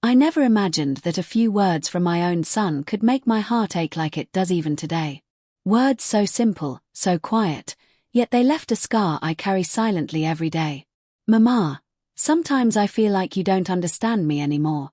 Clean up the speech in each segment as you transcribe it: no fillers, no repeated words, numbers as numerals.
I never imagined that a few words from my own son could make my heart ache like it does even today. Words so simple, so quiet, yet they left a scar I carry silently every day. Mama, sometimes I feel like you don't understand me anymore.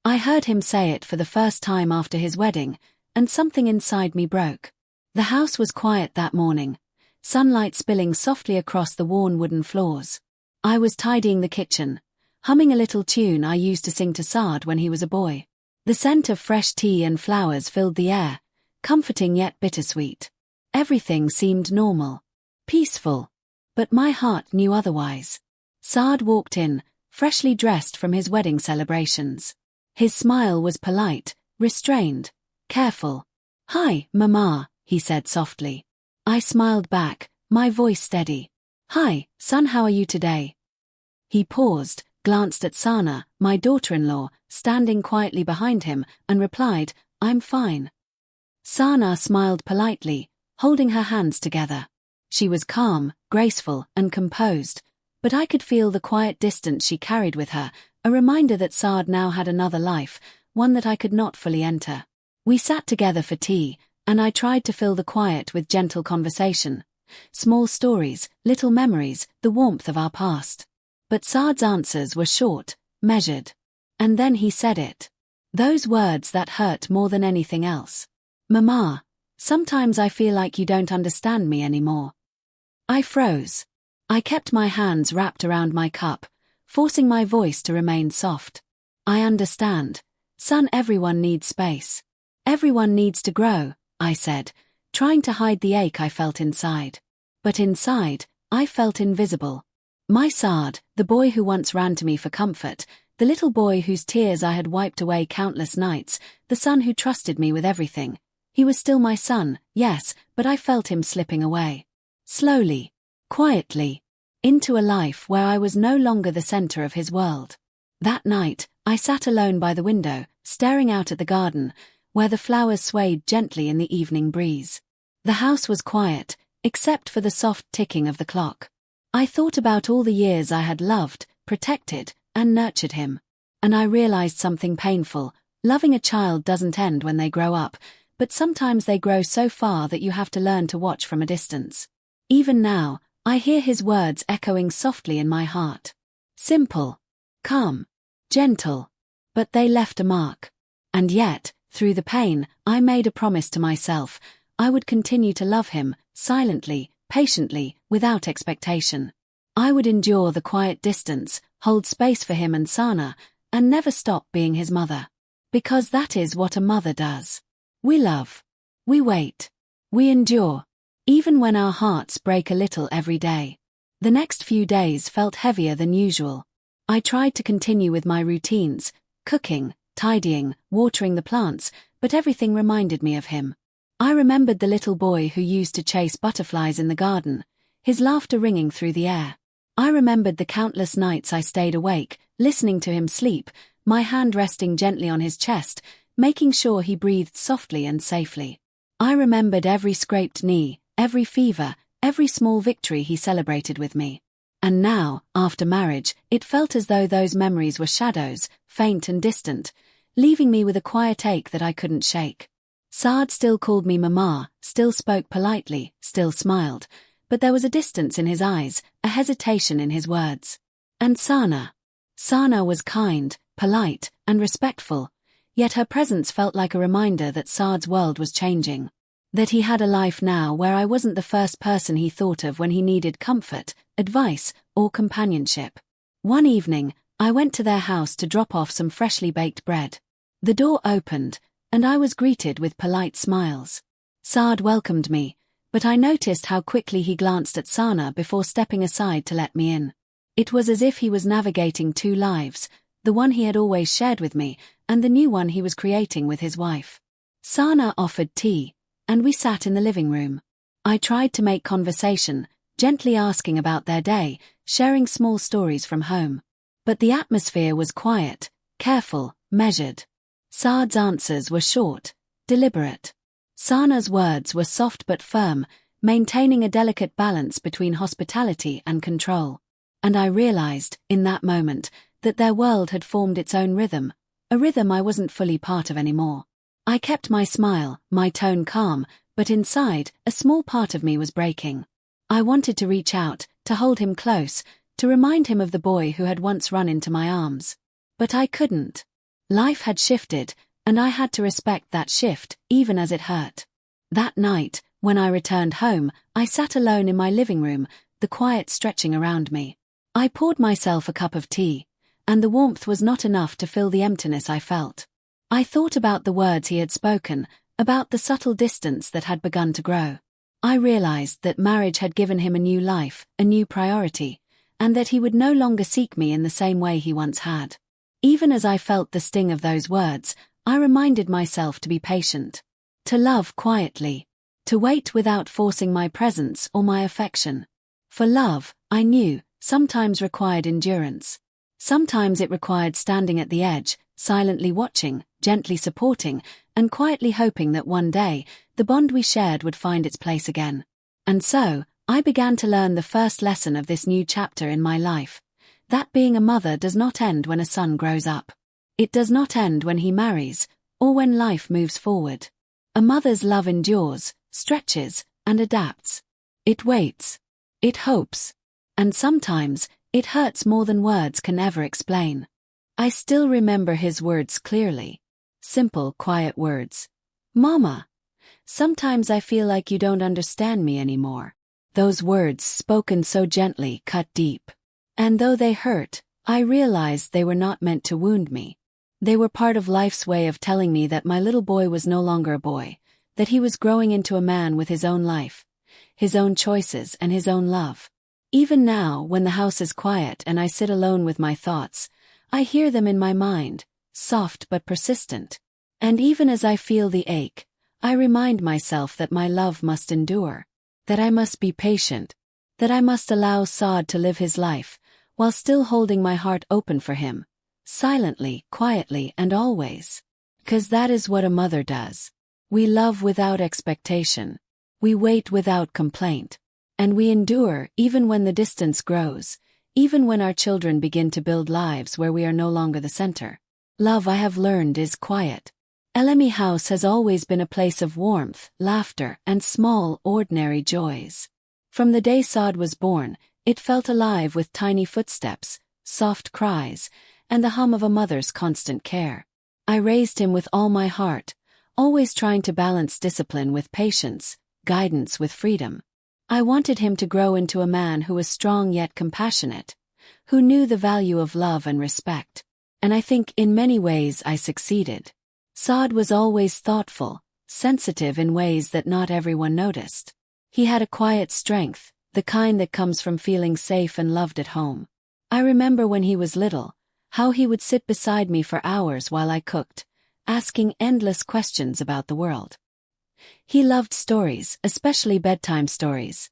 I heard him say it for the first time after his wedding, and something inside me broke. The house was quiet that morning, sunlight spilling softly across the worn wooden floors. I was tidying the kitchen, humming a little tune I used to sing to Saad when he was a boy. The scent of fresh tea and flowers filled the air, comforting yet bittersweet. Everything seemed normal, peaceful, but my heart knew otherwise. Saad walked in, freshly dressed from his wedding celebrations. His smile was polite, restrained, careful. "Hi, Mama," he said softly. I smiled back, my voice steady. "Hi, son, how are you today?" He paused, glanced at Sana, my daughter-in-law, standing quietly behind him, and replied, "I'm fine." Sana smiled politely, holding her hands together. She was calm, graceful, and composed, but I could feel the quiet distance she carried with her, a reminder that Saad now had another life, one that I could not fully enter. We sat together for tea, and I tried to fill the quiet with gentle conversation. Small stories, little memories, the warmth of our past. But Saad's answers were short, measured. And then he said it. Those words that hurt more than anything else. "Mama, sometimes I feel like you don't understand me anymore." I froze. I kept my hands wrapped around my cup, forcing my voice to remain soft. "I understand. Son, everyone needs space. Everyone needs to grow," I said, trying to hide the ache I felt inside. But inside, I felt invisible. My Saad, the boy who once ran to me for comfort, the little boy whose tears I had wiped away countless nights, the son who trusted me with everything. He was still my son, yes, but I felt him slipping away. Slowly, quietly, into a life where I was no longer the center of his world. That night, I sat alone by the window, staring out at the garden, where the flowers swayed gently in the evening breeze. The house was quiet, except for the soft ticking of the clock. I thought about all the years I had loved, protected, and nurtured him. And I realized something painful. Loving a child doesn't end when they grow up, but sometimes they grow so far that you have to learn to watch from a distance. Even now, I hear his words echoing softly in my heart. Simple, calm, gentle, but they left a mark. And yet, through the pain, I made a promise to myself. I would continue to love him, silently, patiently, without expectation. I would endure the quiet distance, hold space for him and Sana, and never stop being his mother. Because that is what a mother does. We love. We wait. We endure. Even when our hearts break a little every day. The next few days felt heavier than usual. I tried to continue with my routines, cooking, tidying, watering the plants, but everything reminded me of him. I remembered the little boy who used to chase butterflies in the garden, his laughter ringing through the air. I remembered the countless nights I stayed awake, listening to him sleep, my hand resting gently on his chest, making sure he breathed softly and safely. I remembered every scraped knee, every fever, every small victory he celebrated with me. And now, after marriage, it felt as though those memories were shadows, faint and distant, leaving me with a quiet ache that I couldn't shake. Saad still called me Mama, still spoke politely, still smiled, but there was a distance in his eyes, a hesitation in his words. And Sana. Sana was kind, polite, and respectful, yet her presence felt like a reminder that Saad's world was changing. That he had a life now where I wasn't the first person he thought of when he needed comfort, advice, or companionship. One evening, I went to their house to drop off some freshly baked bread. The door opened, and I was greeted with polite smiles. Saad welcomed me, but I noticed how quickly he glanced at Sana before stepping aside to let me in. It was as if he was navigating two lives, the one he had always shared with me, and the new one he was creating with his wife. Sana offered tea, and we sat in the living room. I tried to make conversation, gently asking about their day, sharing small stories from home. But the atmosphere was quiet, careful, measured. Saad's answers were short, deliberate. Sana's words were soft but firm, maintaining a delicate balance between hospitality and control. And I realized, in that moment, that their world had formed its own rhythm, a rhythm I wasn't fully part of anymore. I kept my smile, my tone calm, but inside, a small part of me was breaking. I wanted to reach out, to hold him close, to remind him of the boy who had once run into my arms. But I couldn't. Life had shifted, and I had to respect that shift, even as it hurt. That night, when I returned home, I sat alone in my living room, the quiet stretching around me. I poured myself a cup of tea, and the warmth was not enough to fill the emptiness I felt. I thought about the words he had spoken, about the subtle distance that had begun to grow. I realized that marriage had given him a new life, a new priority, and that he would no longer seek me in the same way he once had. Even as I felt the sting of those words, I reminded myself to be patient, to love quietly, to wait without forcing my presence or my affection. For love, I knew, sometimes required endurance. Sometimes it required standing at the edge, silently watching, gently supporting, and quietly hoping that one day, the bond we shared would find its place again. And so, I began to learn the first lesson of this new chapter in my life, that being a mother does not end when a son grows up. It does not end when he marries, or when life moves forward. A mother's love endures, stretches, and adapts. It waits. It hopes. And sometimes, it hurts more than words can ever explain. I still remember his words clearly. Simple, quiet words. "Mama, sometimes I feel like you don't understand me anymore." Those words, spoken so gently, cut deep. And though they hurt, I realized they were not meant to wound me. They were part of life's way of telling me that my little boy was no longer a boy, that he was growing into a man with his own life, his own choices, and his own love. Even now, when the house is quiet and I sit alone with my thoughts, I hear them in my mind, soft but persistent. And even as I feel the ache, I remind myself that my love must endure, that I must be patient, that I must allow Saad to live his life, while still holding my heart open for him, silently, quietly, and always. 'Cause that is what a mother does. We love without expectation. We wait without complaint. And we endure even when the distance grows, even when our children begin to build lives where we are no longer the center. Love, I have learned, is quiet. Elemi House has always been a place of warmth, laughter, and small, ordinary joys. From the day Saad was born, it felt alive with tiny footsteps, soft cries, and the hum of a mother's constant care. I raised him with all my heart, always trying to balance discipline with patience, guidance with freedom. I wanted him to grow into a man who was strong yet compassionate, who knew the value of love and respect. And I think in many ways I succeeded. Saad was always thoughtful, sensitive in ways that not everyone noticed. He had a quiet strength, the kind that comes from feeling safe and loved at home. I remember when he was little, how he would sit beside me for hours while I cooked, asking endless questions about the world. He loved stories, especially bedtime stories,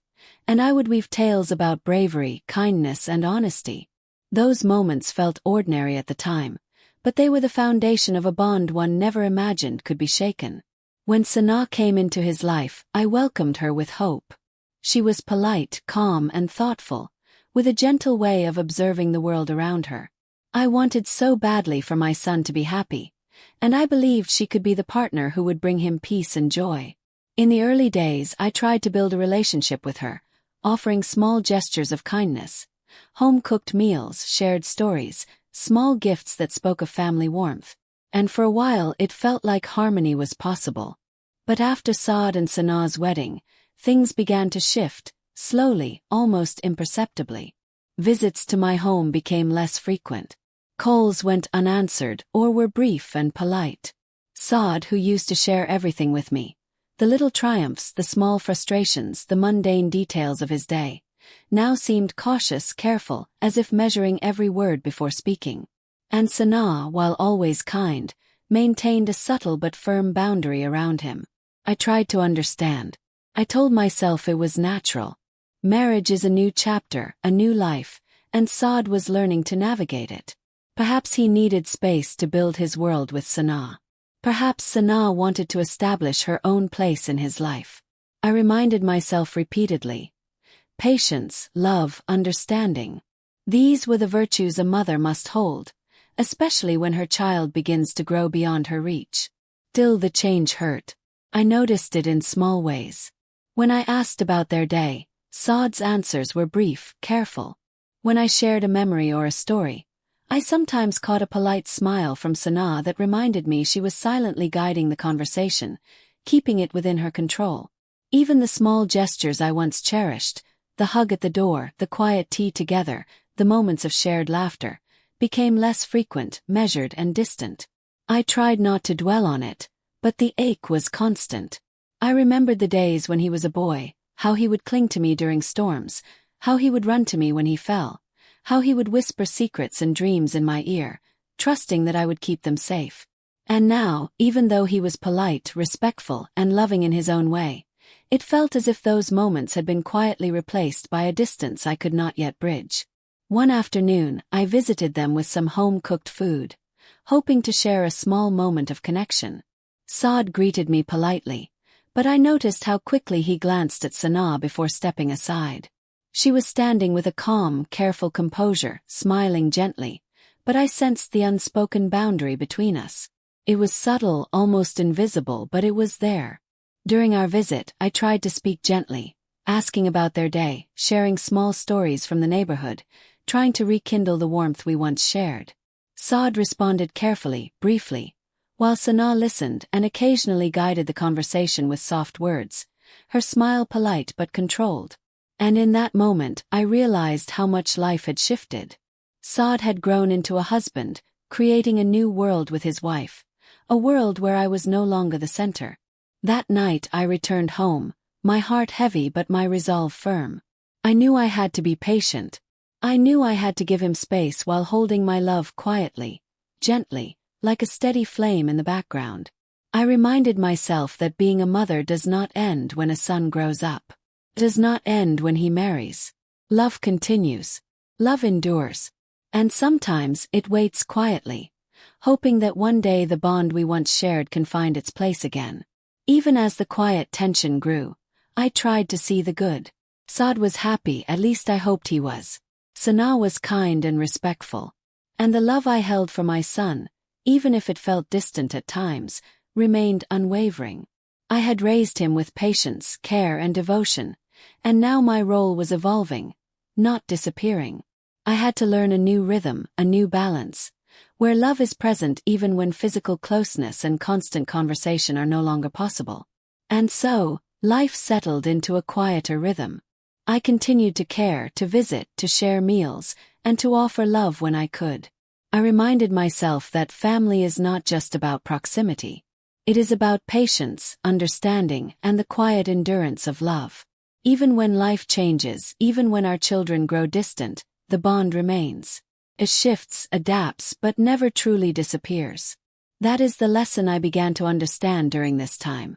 and I would weave tales about bravery, kindness, and honesty. Those moments felt ordinary at the time, but they were the foundation of a bond one never imagined could be shaken. When Sana came into his life, I welcomed her with hope. She was polite, calm, and thoughtful, with a gentle way of observing the world around her. I wanted so badly for my son to be happy, and I believed she could be the partner who would bring him peace and joy. In the early days, I tried to build a relationship with her, offering small gestures of kindness, home-cooked meals, shared stories, small gifts that spoke of family warmth. And for a while it felt like harmony was possible. But after Saad and Sana's wedding, things began to shift, slowly, almost imperceptibly. Visits to my home became less frequent. Calls went unanswered or were brief and polite. Saad, who used to share everything with me, the little triumphs, the small frustrations, the mundane details of his day, now seemed cautious, careful, as if measuring every word before speaking. And Sana, while always kind, maintained a subtle but firm boundary around him. I tried to understand. I told myself it was natural. Marriage is a new chapter, a new life, and Saad was learning to navigate it. Perhaps he needed space to build his world with Sana. Perhaps Sana wanted to establish her own place in his life. I reminded myself repeatedly. Patience, love, understanding. These were the virtues a mother must hold, especially when her child begins to grow beyond her reach. Still, the change hurt. I noticed it in small ways. When I asked about their day, Saad's answers were brief, careful. When I shared a memory or a story, I sometimes caught a polite smile from Sana that reminded me she was silently guiding the conversation, keeping it within her control. Even the small gestures I once cherished, the hug at the door, the quiet tea together, the moments of shared laughter, became less frequent, measured, and distant. I tried not to dwell on it, but the ache was constant. I remembered the days when he was a boy, how he would cling to me during storms, how he would run to me when he fell, how he would whisper secrets and dreams in my ear, trusting that I would keep them safe. And now, even though he was polite, respectful, and loving in his own way, it felt as if those moments had been quietly replaced by a distance I could not yet bridge. One afternoon, I visited them with some home-cooked food, hoping to share a small moment of connection. Saad greeted me politely, but I noticed how quickly he glanced at Sana before stepping aside. She was standing with a calm, careful composure, smiling gently, but I sensed the unspoken boundary between us. It was subtle, almost invisible, but it was there. During our visit, I tried to speak gently, asking about their day, sharing small stories from the neighborhood, trying to rekindle the warmth we once shared. Saad responded carefully, briefly, while Sana listened and occasionally guided the conversation with soft words, her smile polite but controlled. And in that moment, I realized how much life had shifted. Saad had grown into a husband, creating a new world with his wife, a world where I was no longer the center. That night I returned home, my heart heavy but my resolve firm. I knew I had to be patient. I knew I had to give him space while holding my love quietly, gently, like a steady flame in the background. I reminded myself that being a mother does not end when a son grows up. It does not end when he marries. Love continues. Love endures. And sometimes it waits quietly, hoping that one day the bond we once shared can find its place again. Even as the quiet tension grew, I tried to see the good. Saad was happy, at least I hoped he was. Sana was kind and respectful. And the love I held for my son, even if it felt distant at times, remained unwavering. I had raised him with patience, care, and devotion, and now my role was evolving, not disappearing. I had to learn a new rhythm, a new balance, where love is present even when physical closeness and constant conversation are no longer possible. And so, life settled into a quieter rhythm. I continued to care, to visit, to share meals, and to offer love when I could. I reminded myself that family is not just about proximity. It is about patience, understanding, and the quiet endurance of love. Even when life changes, even when our children grow distant, the bond remains. It shifts, adapts, but never truly disappears. That is the lesson I began to understand during this time.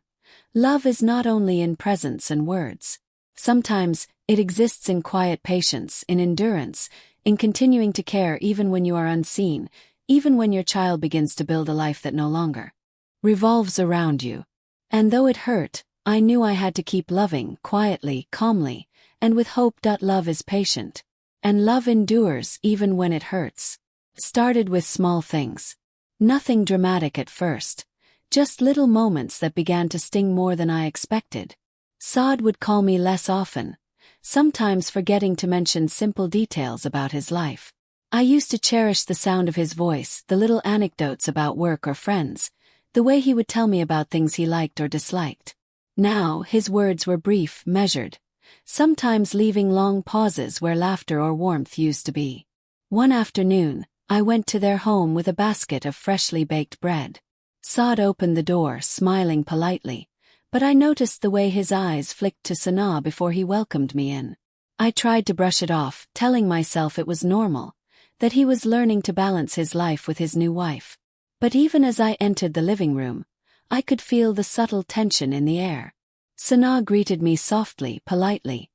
Love is not only in presence and words. Sometimes, it exists in quiet patience, in endurance, in continuing to care even when you are unseen, even when your child begins to build a life that no longer revolves around you. And though it hurt, I knew I had to keep loving, quietly, calmly, and with hope. Love is patient. And love endures even when it hurts. It started with small things. Nothing dramatic at first. Just little moments that began to sting more than I expected. Saad would call me less often, sometimes forgetting to mention simple details about his life. I used to cherish the sound of his voice, the little anecdotes about work or friends, the way he would tell me about things he liked or disliked. Now, his words were brief, measured, sometimes leaving long pauses where laughter or warmth used to be. One afternoon, I went to their home with a basket of freshly baked bread. Saad opened the door, smiling politely, but I noticed the way his eyes flicked to Sana before he welcomed me in. I tried to brush it off, telling myself it was normal, that he was learning to balance his life with his new wife. But even as I entered the living room, I could feel the subtle tension in the air. Sana greeted me softly, politely,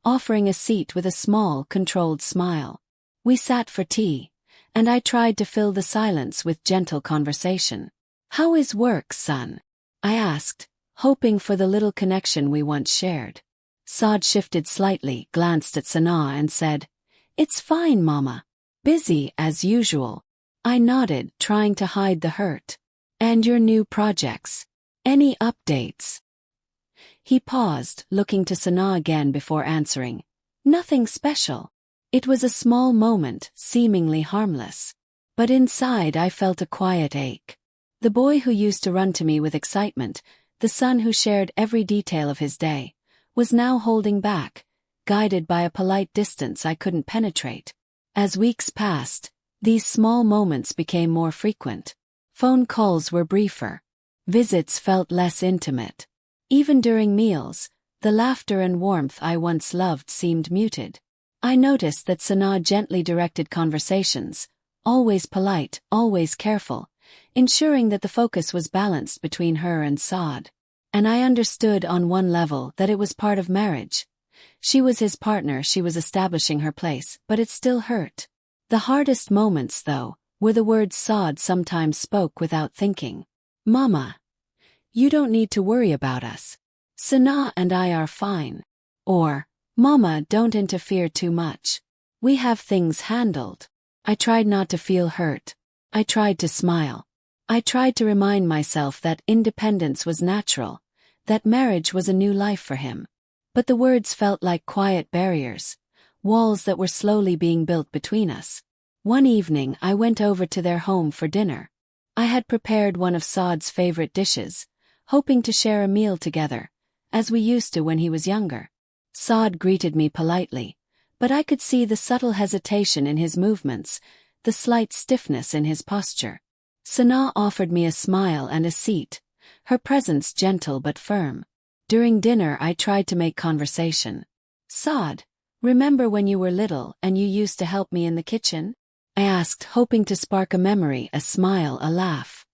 offering a seat with a small, controlled smile. We sat for tea, and I tried to fill the silence with gentle conversation. "How is work, son?" I asked, hoping for the little connection we once shared. Saad shifted slightly, glanced at Sana and said, "It's fine, Mama. Busy, as usual." I nodded, trying to hide the hurt. And your new projects? Any updates? He paused, looking to Sana again before answering. Nothing special. It was a small moment, seemingly harmless. But inside I felt a quiet ache. The boy who used to run to me with excitement, the son who shared every detail of his day, was now holding back, guided by a polite distance I couldn't penetrate. As weeks passed, these small moments became more frequent. Phone calls were briefer. Visits felt less intimate. Even during meals, the laughter and warmth I once loved seemed muted. I noticed that Sana gently directed conversations, always polite, always careful, ensuring that the focus was balanced between her and Saad. And I understood on one level that it was part of marriage. She was his partner, she was establishing her place, but it still hurt. The hardest moments, though, were the words Saad sometimes spoke without thinking. Mama, you don't need to worry about us. Sana and I are fine. Or, Mama, don't interfere too much. We have things handled. I tried not to feel hurt. I tried to smile. I tried to remind myself that independence was natural, that marriage was a new life for him. But the words felt like quiet barriers, walls that were slowly being built between us. One evening I went over to their home for dinner. I had prepared one of Saad's favorite dishes, hoping to share a meal together, as we used to when he was younger. Saad greeted me politely, but I could see the subtle hesitation in his movements, the slight stiffness in his posture. Sana offered me a smile and a seat, her presence gentle but firm. During dinner I tried to make conversation. Saad, remember when you were little and you used to help me in the kitchen? I asked, hoping to spark a memory, a smile, a laugh.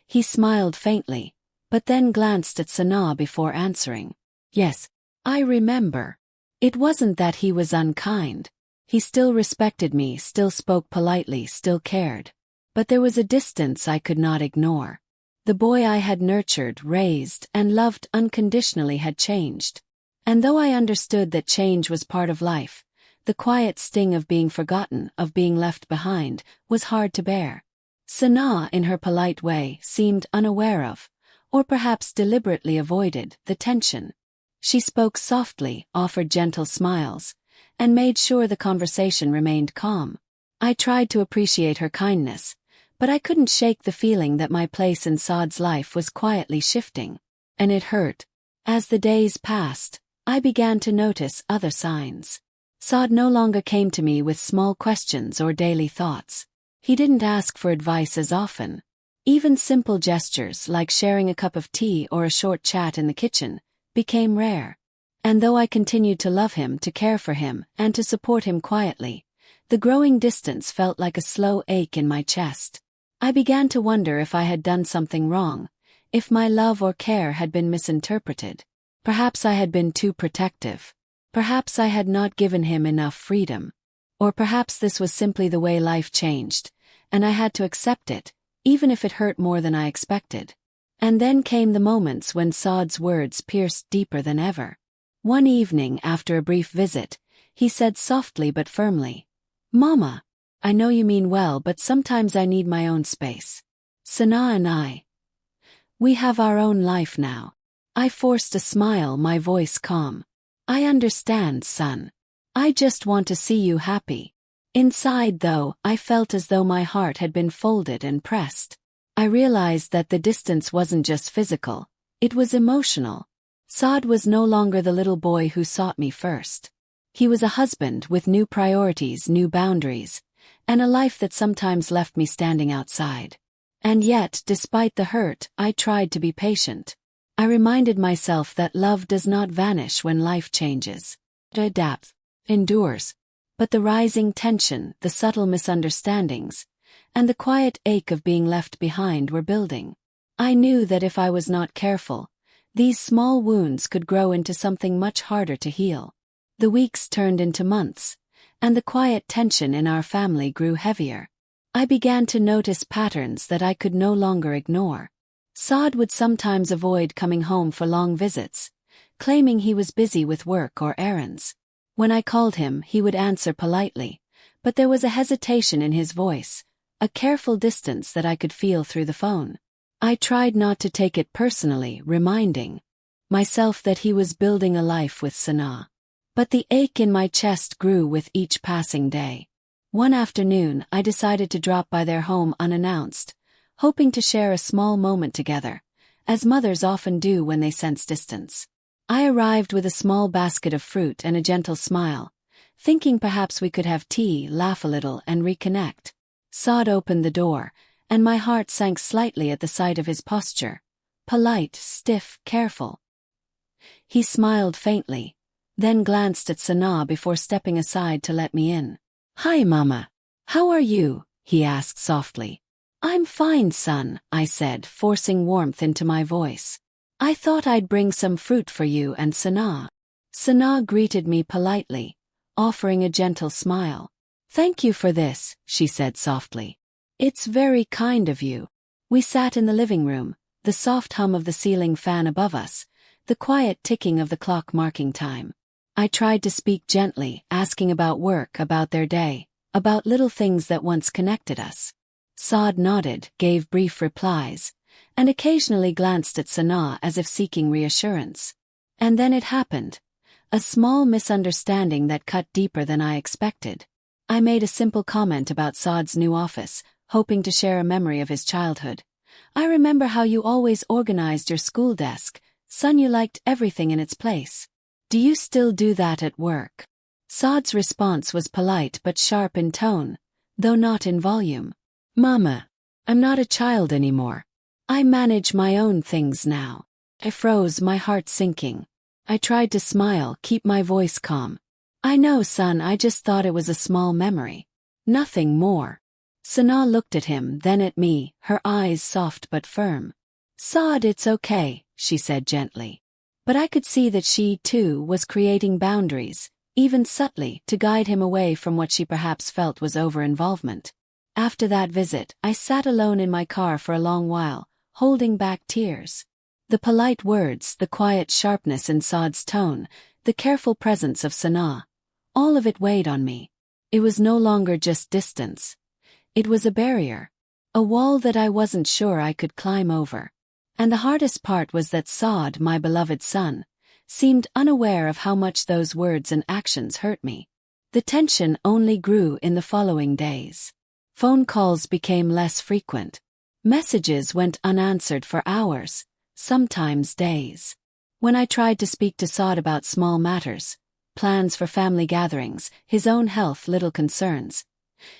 He smiled faintly, but then glanced at Sana before answering. Yes, I remember. It wasn't that he was unkind. He still respected me, still spoke politely, still cared. But there was a distance I could not ignore. The boy I had nurtured, raised, and loved unconditionally had changed. And though I understood that change was part of life, the quiet sting of being forgotten, of being left behind, was hard to bear. Sana, in her polite way, seemed unaware of, or perhaps deliberately avoided, the tension. She spoke softly, offered gentle smiles, and made sure the conversation remained calm. I tried to appreciate her kindness, but I couldn't shake the feeling that my place in Saad's life was quietly shifting. And it hurt. As the days passed, I began to notice other signs. Saad no longer came to me with small questions or daily thoughts. He didn't ask for advice as often. Even simple gestures like sharing a cup of tea or a short chat in the kitchen became rare. And though I continued to love him, to care for him, and to support him quietly, the growing distance felt like a slow ache in my chest. I began to wonder if I had done something wrong, if my love or care had been misinterpreted. Perhaps I had been too protective. Perhaps I had not given him enough freedom. Or perhaps this was simply the way life changed, and I had to accept it, even if it hurt more than I expected. And then came the moments when Saad's words pierced deeper than ever. One evening, after a brief visit, he said softly but firmly, "Mama, I know you mean well, but sometimes I need my own space. Sana and we have our own life now." I forced a smile, my voice calm. "I understand, son. I just want to see you happy." Inside, though, I felt as though my heart had been folded and pressed. I realized that the distance wasn't just physical, it was emotional. Saad was no longer the little boy who sought me first. He was a husband with new priorities, new boundaries, and a life that sometimes left me standing outside. And yet, despite the hurt, I tried to be patient. I reminded myself that love does not vanish when life changes. It adapts, endures. But the rising tension, the subtle misunderstandings, and the quiet ache of being left behind were building. I knew that if I was not careful, these small wounds could grow into something much harder to heal. The weeks turned into months, and the quiet tension in our family grew heavier. I began to notice patterns that I could no longer ignore. Saad would sometimes avoid coming home for long visits, claiming he was busy with work or errands. When I called him, he would answer politely, but there was a hesitation in his voice, a careful distance that I could feel through the phone. I tried not to take it personally, reminding myself that he was building a life with Sana. But the ache in my chest grew with each passing day. One afternoon, I decided to drop by their home unannounced, hoping to share a small moment together, as mothers often do when they sense distance. I arrived with a small basket of fruit and a gentle smile, thinking perhaps we could have tea, laugh a little, and reconnect. Saad opened the door, and my heart sank slightly at the sight of his posture. Polite, stiff, careful. He smiled faintly, then glanced at Sana before stepping aside to let me in. "Hi, Mama. How are you?" he asked softly. "I'm fine, son," I said, forcing warmth into my voice. "I thought I'd bring some fruit for you and Sana." Sana greeted me politely, offering a gentle smile. "Thank you for this," she said softly. "It's very kind of you." We sat in the living room, the soft hum of the ceiling fan above us, the quiet ticking of the clock marking time. I tried to speak gently, asking about work, about their day, about little things that once connected us. Saad nodded, gave brief replies, and occasionally glanced at Sana as if seeking reassurance. And then it happened. A small misunderstanding that cut deeper than I expected. I made a simple comment about Saad's new office, hoping to share a memory of his childhood. "I remember how you always organized your school desk. Son, you liked everything in its place. Do you still do that at work?" Saad's response was polite but sharp in tone, though not in volume. "Mama, I'm not a child anymore. I manage my own things now." I froze, my heart sinking. I tried to smile, keep my voice calm. "I know, son, I just thought it was a small memory. Nothing more." Sana looked at him, then at me, her eyes soft but firm. "Saad, it's okay," she said gently. But I could see that she, too, was creating boundaries, even subtly, to guide him away from what she perhaps felt was over-involvement. After that visit, I sat alone in my car for a long while, holding back tears. The polite words, the quiet sharpness in Saad's tone, the careful presence of Sana, all of it weighed on me. It was no longer just distance. It was a barrier, a wall that I wasn't sure I could climb over. And the hardest part was that Saad, my beloved son, seemed unaware of how much those words and actions hurt me. The tension only grew in the following days. Phone calls became less frequent. Messages went unanswered for hours, sometimes days. When I tried to speak to Saad about small matters, plans for family gatherings, his own health, little concerns,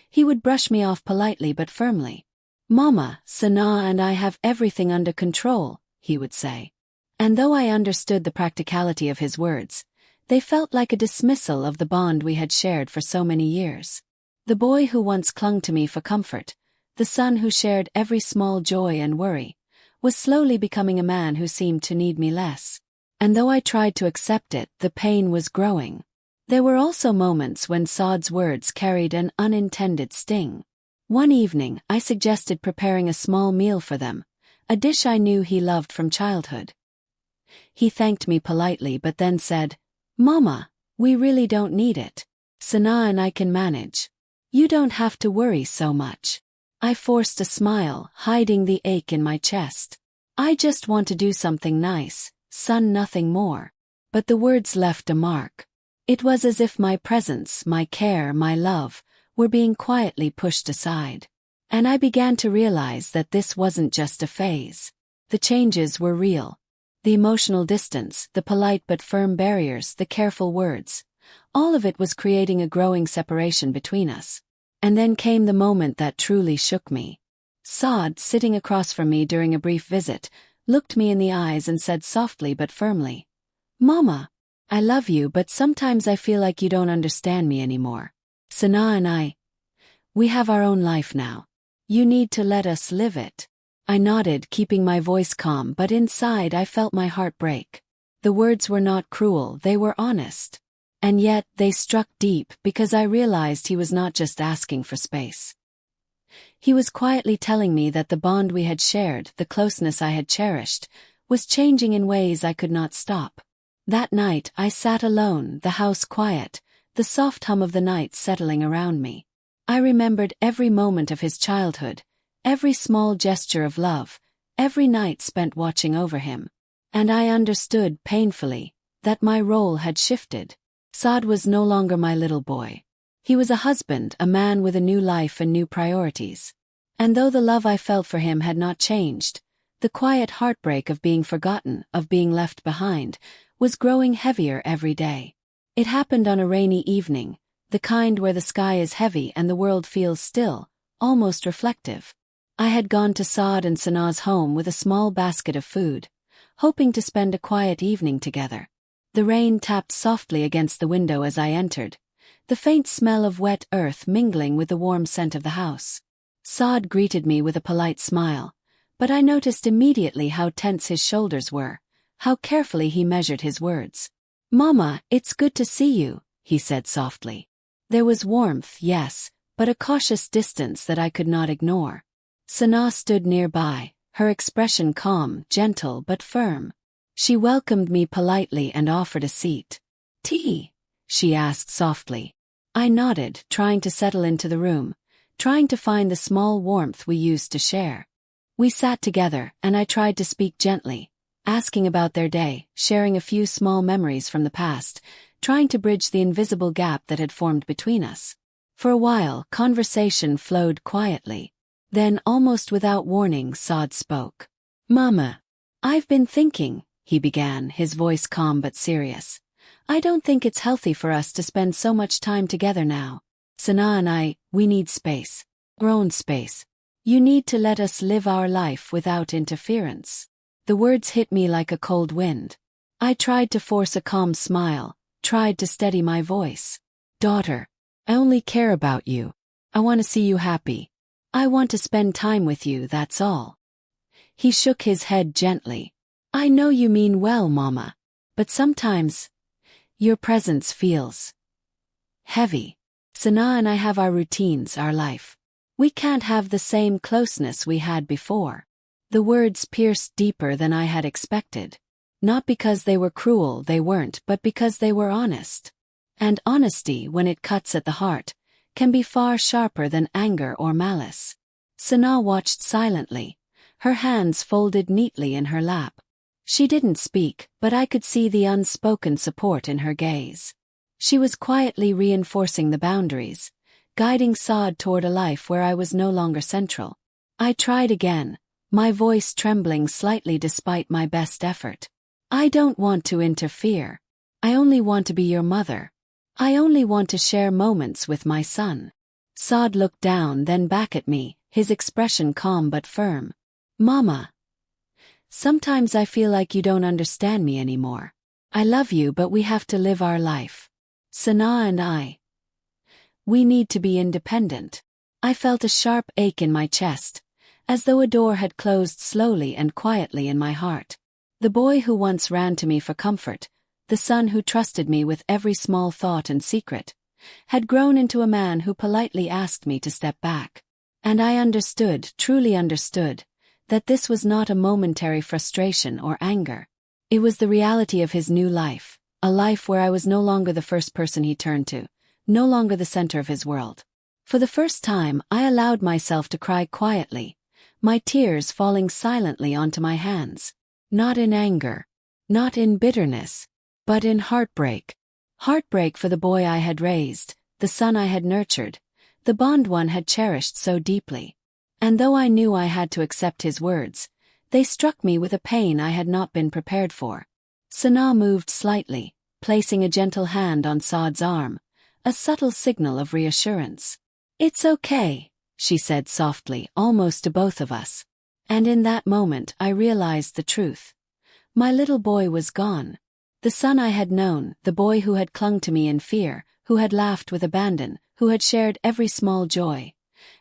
he would brush me off politely but firmly. "Mama, Sana and I have everything under control," he would say. And though I understood the practicality of his words, they felt like a dismissal of the bond we had shared for so many years. The boy who once clung to me for comfort, the son who shared every small joy and worry, was slowly becoming a man who seemed to need me less. And though I tried to accept it, the pain was growing. There were also moments when Saad's words carried an unintended sting. One evening, I suggested preparing a small meal for them, a dish I knew he loved from childhood. He thanked me politely but then said, "Mama, we really don't need it. Sana and I can manage. You don't have to worry so much." I forced a smile, hiding the ache in my chest. "I just want to do something nice, son, nothing more." But the words left a mark. It was as if my presence, my care, my love, were being quietly pushed aside. And I began to realize that this wasn't just a phase. The changes were real. The emotional distance, the polite but firm barriers, the careful words, all of it was creating a growing separation between us. And then came the moment that truly shook me. Saad, sitting across from me during a brief visit, looked me in the eyes and said softly but firmly, "Mama, I love you, but sometimes I feel like you don't understand me anymore. Sana and we have our own life now. You need to let us live it." I nodded, keeping my voice calm, but inside I felt my heart break. The words were not cruel, they were honest. And yet, they struck deep because I realized he was not just asking for space. He was quietly telling me that the bond we had shared, the closeness I had cherished, was changing in ways I could not stop. That night, I sat alone, the house quiet, the soft hum of the night settling around me. I remembered every moment of his childhood, every small gesture of love, every night spent watching over him. And I understood painfully that my role had shifted. Saad was no longer my little boy. He was a husband, a man with a new life and new priorities. And though the love I felt for him had not changed, the quiet heartbreak of being forgotten, of being left behind, was growing heavier every day. It happened on a rainy evening, the kind where the sky is heavy and the world feels still, almost reflective. I had gone to Saad and Sanaa's home with a small basket of food, hoping to spend a quiet evening together. The rain tapped softly against the window as I entered, the faint smell of wet earth mingling with the warm scent of the house. Saad greeted me with a polite smile, but I noticed immediately how tense his shoulders were, how carefully he measured his words. "Mama, it's good to see you," he said softly. There was warmth, yes, but a cautious distance that I could not ignore. Sanaa stood nearby, her expression calm, gentle but firm. She welcomed me politely and offered a seat. "Tea?" she asked softly. I nodded, trying to settle into the room, trying to find the small warmth we used to share. We sat together, and I tried to speak gently, asking about their day, sharing a few small memories from the past, trying to bridge the invisible gap that had formed between us. For a while, conversation flowed quietly. Then, almost without warning, Saad spoke. "Mama, I've been thinking," he began, his voice calm but serious. "I don't think it's healthy for us to spend so much time together now. Sanaa and we need space. Our own space. You need to let us live our life without interference." The words hit me like a cold wind. I tried to force a calm smile, tried to steady my voice. "Daughter, I only care about you. I want to see you happy. I want to spend time with you, that's all." He shook his head gently. "I know you mean well, Mama. But sometimes, your presence feels heavy. Sanaa and I have our routines, our life. We can't have the same closeness we had before." The words pierced deeper than I had expected. Not because they were cruel, they weren't, but because they were honest. And honesty, when it cuts at the heart, can be far sharper than anger or malice. Sanaa watched silently, her hands folded neatly in her lap. She didn't speak, but I could see the unspoken support in her gaze. She was quietly reinforcing the boundaries, guiding Saad toward a life where I was no longer central. I tried again, my voice trembling slightly despite my best effort. "I don't want to interfere. I only want to be your mother. I only want to share moments with my son." Saad looked down, then back at me, his expression calm but firm. "Mama, sometimes I feel like you don't understand me anymore. I love you, but we have to live our life. Sanaa and we need to be independent." I felt a sharp ache in my chest, as though a door had closed slowly and quietly in my heart. The boy who once ran to me for comfort, the son who trusted me with every small thought and secret, had grown into a man who politely asked me to step back. And I understood, truly understood, that this was not a momentary frustration or anger. It was the reality of his new life, a life where I was no longer the first person he turned to, no longer the center of his world. For the first time, I allowed myself to cry quietly, my tears falling silently onto my hands. Not in anger, not in bitterness, but in heartbreak. Heartbreak for the boy I had raised, the son I had nurtured, the bond one had cherished so deeply. And though I knew I had to accept his words, they struck me with a pain I had not been prepared for. Sanaa moved slightly, placing a gentle hand on Saad's arm, a subtle signal of reassurance. "It's okay," she said softly, almost to both of us. And in that moment I realized the truth. My little boy was gone. The son I had known, the boy who had clung to me in fear, who had laughed with abandon, who had shared every small joy,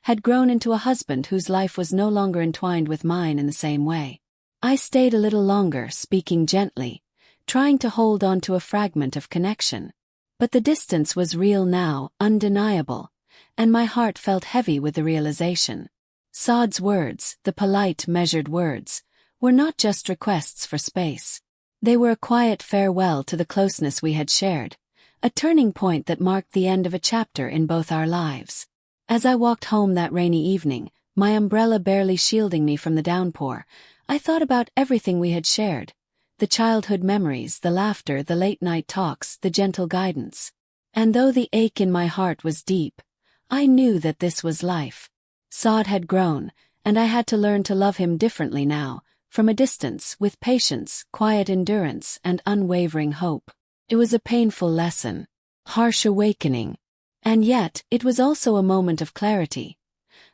had grown into a husband whose life was no longer entwined with mine in the same way. I stayed a little longer, speaking gently, trying to hold on to a fragment of connection. But the distance was real now, undeniable, and my heart felt heavy with the realization. Saad's words, the polite, measured words, were not just requests for space. They were a quiet farewell to the closeness we had shared, a turning point that marked the end of a chapter in both our lives. As I walked home that rainy evening, my umbrella barely shielding me from the downpour, I thought about everything we had shared. The childhood memories, the laughter, the late-night talks, the gentle guidance. And though the ache in my heart was deep, I knew that this was life. Saad had grown, and I had to learn to love him differently now, from a distance, with patience, quiet endurance, and unwavering hope. It was a painful lesson, harsh awakening. And yet, it was also a moment of clarity.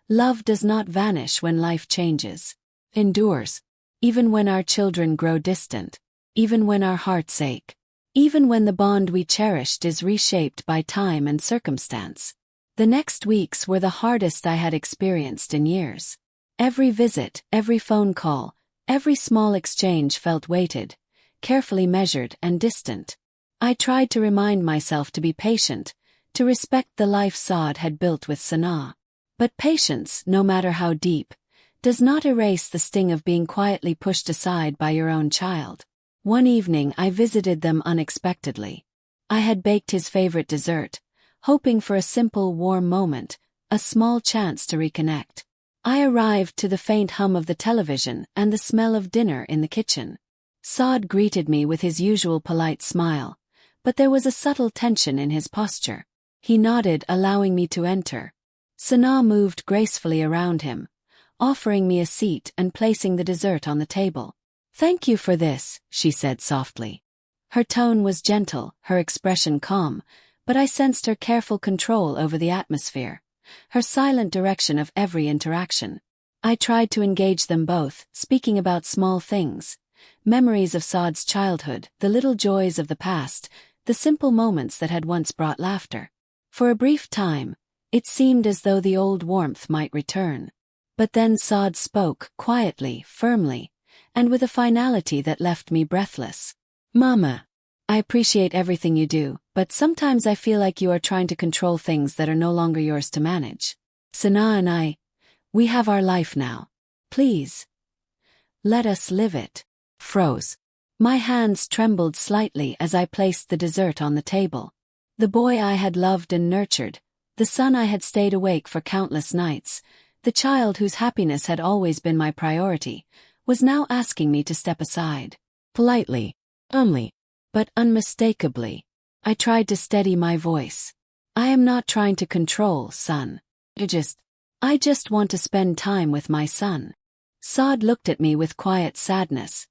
Love does not vanish when life changes. Endures. Even when our children grow distant. Even when our hearts ache. Even when the bond we cherished is reshaped by time and circumstance. The next weeks were the hardest I had experienced in years. Every visit, every phone call, every small exchange felt weighted, carefully measured and distant. I tried to remind myself to be patient, to respect the life Saad had built with Sanaa. But patience, no matter how deep, does not erase the sting of being quietly pushed aside by your own child. One evening I visited them unexpectedly. I had baked his favorite dessert, hoping for a simple warm moment, a small chance to reconnect. I arrived to the faint hum of the television and the smell of dinner in the kitchen. Saad greeted me with his usual polite smile, but there was a subtle tension in his posture. He nodded, allowing me to enter. Sanaa moved gracefully around him, offering me a seat and placing the dessert on the table. "Thank you for this," she said softly. Her tone was gentle, her expression calm, but I sensed her careful control over the atmosphere, her silent direction of every interaction. I tried to engage them both, speaking about small things, memories of Saad's childhood, the little joys of the past, the simple moments that had once brought laughter. For a brief time, it seemed as though the old warmth might return. But then Saad spoke, quietly, firmly, and with a finality that left me breathless. "Mama, I appreciate everything you do, but sometimes I feel like you are trying to control things that are no longer yours to manage. Sanaa and we have our life now. Please, let us live it." Froze. My hands trembled slightly as I placed the dessert on the table. The boy I had loved and nurtured, the son I had stayed awake for countless nights, the child whose happiness had always been my priority, was now asking me to step aside. Politely, firmly, but unmistakably, I tried to steady my voice. "I am not trying to control, son. I just want to spend time with my son." Saad looked at me with quiet sadness,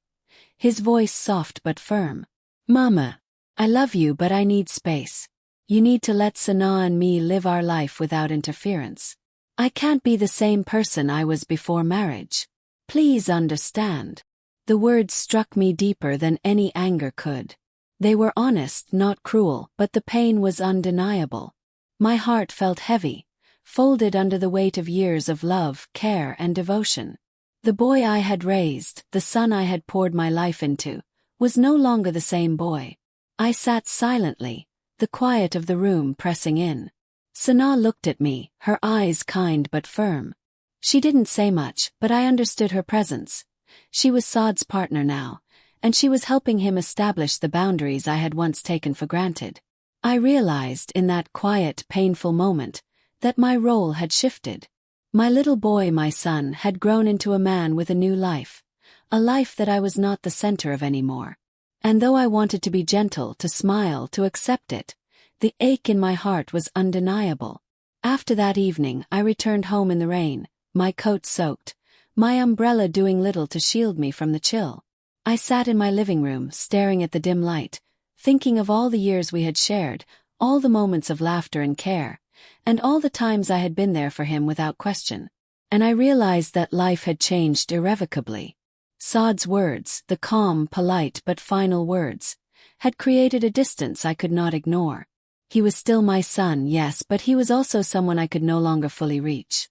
his voice soft but firm. "Mama, I love you, but I need space. You need to let Sanaa and me live our life without interference. I can't be the same person I was before marriage. Please understand." The words struck me deeper than any anger could. They were honest, not cruel, but the pain was undeniable. My heart felt heavy, folded under the weight of years of love, care, and devotion. The boy I had raised, the son I had poured my life into, was no longer the same boy. I sat silently, the quiet of the room pressing in. Sanaa looked at me, her eyes kind but firm. She didn't say much, but I understood her presence. She was Saad's partner now, and she was helping him establish the boundaries I had once taken for granted. I realized in that quiet, painful moment that my role had shifted. My little boy, my son, had grown into a man with a new life, a life that I was not the center of anymore. And though I wanted to be gentle, to smile, to accept it, the ache in my heart was undeniable. After that evening, I returned home in the rain, my coat soaked, my umbrella doing little to shield me from the chill. I sat in my living room, staring at the dim light, thinking of all the years we had shared, all the moments of laughter and care, and all the times I had been there for him without question. And I realized that life had changed irrevocably. Saad's words, the calm, polite but final words, had created a distance I could not ignore. He was still my son, yes, but he was also someone I could no longer fully reach.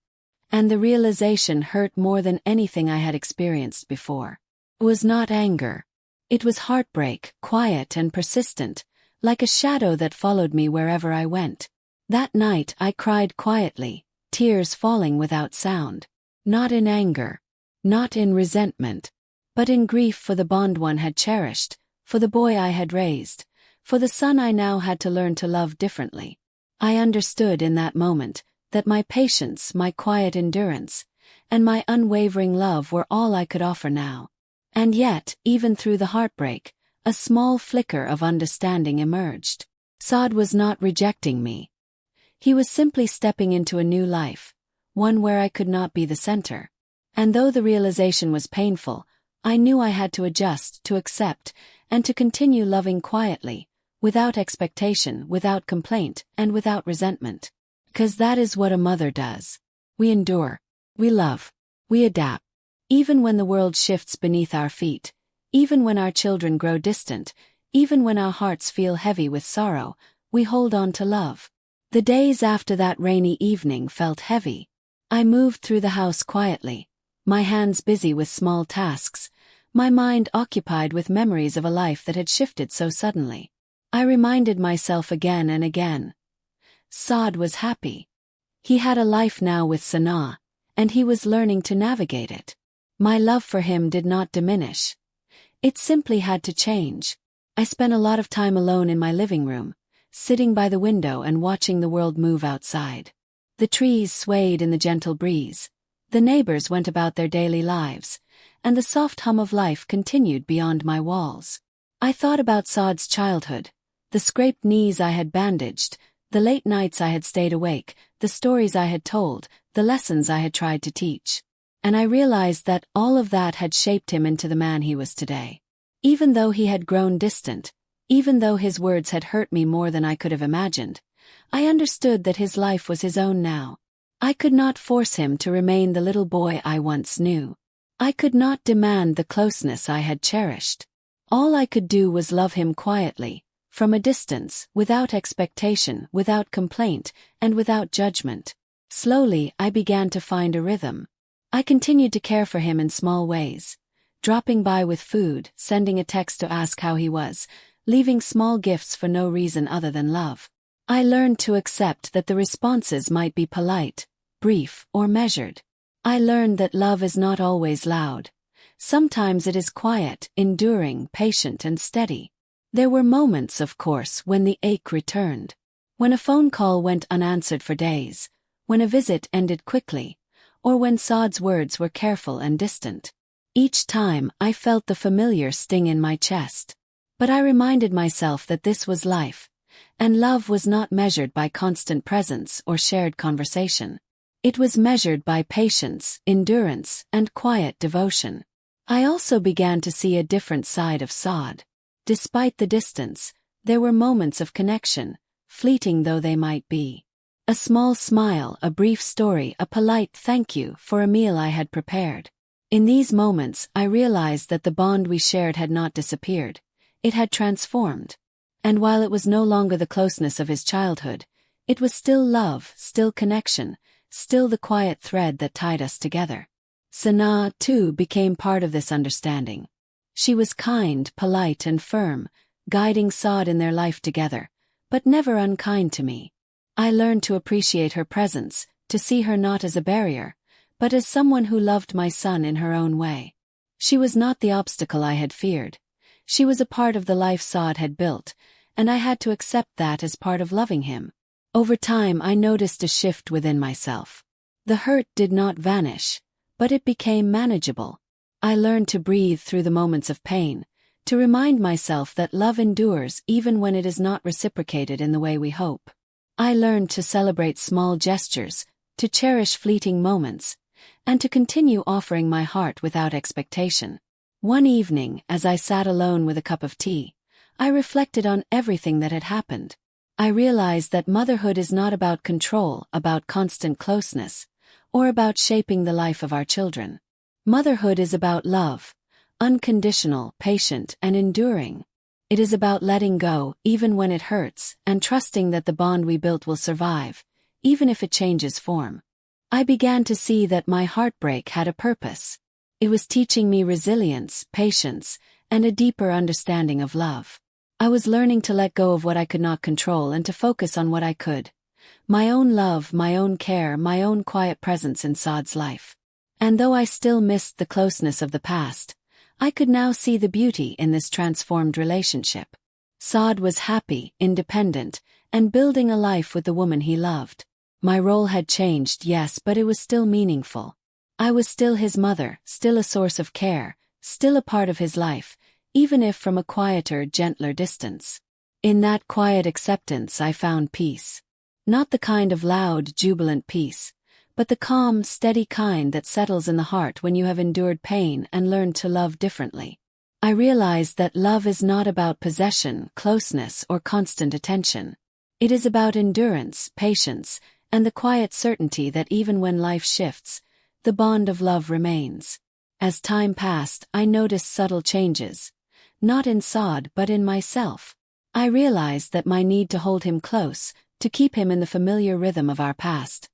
And the realization hurt more than anything I had experienced before. It was not anger. It was heartbreak, quiet and persistent, like a shadow that followed me wherever I went. That night I cried quietly, tears falling without sound. Not in anger, not in resentment, but in grief for the bond one had cherished, for the boy I had raised, for the son I now had to learn to love differently. I understood in that moment that my patience, my quiet endurance, and my unwavering love were all I could offer now. And yet, even through the heartbreak, a small flicker of understanding emerged. Saad was not rejecting me. He was simply stepping into a new life, one where I could not be the center. And though the realization was painful, I knew I had to adjust, to accept, and to continue loving quietly, without expectation, without complaint, and without resentment. 'Cause that is what a mother does. We endure. We love. We adapt. Even when the world shifts beneath our feet, even when our children grow distant, even when our hearts feel heavy with sorrow, we hold on to love. The days after that rainy evening felt heavy. I moved through the house quietly, my hands busy with small tasks, my mind occupied with memories of a life that had shifted so suddenly. I reminded myself again and again. Saad was happy. He had a life now with Sanaa, and he was learning to navigate it. My love for him did not diminish. It simply had to change. I spent a lot of time alone in my living room, sitting by the window and watching the world move outside. The trees swayed in the gentle breeze, the neighbors went about their daily lives, and the soft hum of life continued beyond my walls. I thought about Saad's childhood, the scraped knees I had bandaged, the late nights I had stayed awake, the stories I had told, the lessons I had tried to teach. And I realized that all of that had shaped him into the man he was today. Even though he had grown distant, even though his words had hurt me more than I could have imagined, I understood that his life was his own now. I could not force him to remain the little boy I once knew. I could not demand the closeness I had cherished. All I could do was love him quietly, from a distance, without expectation, without complaint, and without judgment. Slowly, I began to find a rhythm. I continued to care for him in small ways, dropping by with food, sending a text to ask how he was, leaving small gifts for no reason other than love. I learned to accept that the responses might be polite, brief, or measured. I learned that love is not always loud. Sometimes it is quiet, enduring, patient, and steady. There were moments, of course, when the ache returned. When a phone call went unanswered for days, when a visit ended quickly, or when Saad's words were careful and distant. Each time, I felt the familiar sting in my chest. But I reminded myself that this was life, and love was not measured by constant presence or shared conversation. It was measured by patience, endurance, and quiet devotion. I also began to see a different side of Saad. Despite the distance, there were moments of connection, fleeting though they might be. A small smile, a brief story, a polite thank you for a meal I had prepared. In these moments, I realized that the bond we shared had not disappeared. It had transformed. And while it was no longer the closeness of his childhood, it was still love, still connection, still the quiet thread that tied us together. Sanaa, too, became part of this understanding. She was kind, polite, and firm, guiding Saad in their life together, but never unkind to me. I learned to appreciate her presence, to see her not as a barrier, but as someone who loved my son in her own way. She was not the obstacle I had feared. She was a part of the life Saad had built, and I had to accept that as part of loving him. Over time, I noticed a shift within myself. The hurt did not vanish, but it became manageable. I learned to breathe through the moments of pain, to remind myself that love endures even when it is not reciprocated in the way we hope. I learned to celebrate small gestures, to cherish fleeting moments, and to continue offering my heart without expectation. One evening, as I sat alone with a cup of tea, I reflected on everything that had happened. I realized that motherhood is not about control, about constant closeness, or about shaping the life of our children. Motherhood is about love, unconditional, patient, and enduring. It is about letting go, even when it hurts, and trusting that the bond we built will survive, even if it changes form. I began to see that my heartbreak had a purpose. It was teaching me resilience, patience, and a deeper understanding of love. I was learning to let go of what I could not control and to focus on what I could. My own love, my own care, my own quiet presence in Saad's life. And though I still missed the closeness of the past, I could now see the beauty in this transformed relationship. Saad was happy, independent, and building a life with the woman he loved. My role had changed, yes, but it was still meaningful. I was still his mother, still a source of care, still a part of his life, even if from a quieter, gentler distance. In that quiet acceptance I found peace. Not the kind of loud, jubilant peace, but the calm, steady kind that settles in the heart when you have endured pain and learned to love differently. I realized that love is not about possession, closeness, or constant attention. It is about endurance, patience, and the quiet certainty that even when life shifts, the bond of love remains. As time passed, I noticed subtle changes. Not in Saad but in myself. I realized that my need to hold him close, to keep him in the familiar rhythm of our past,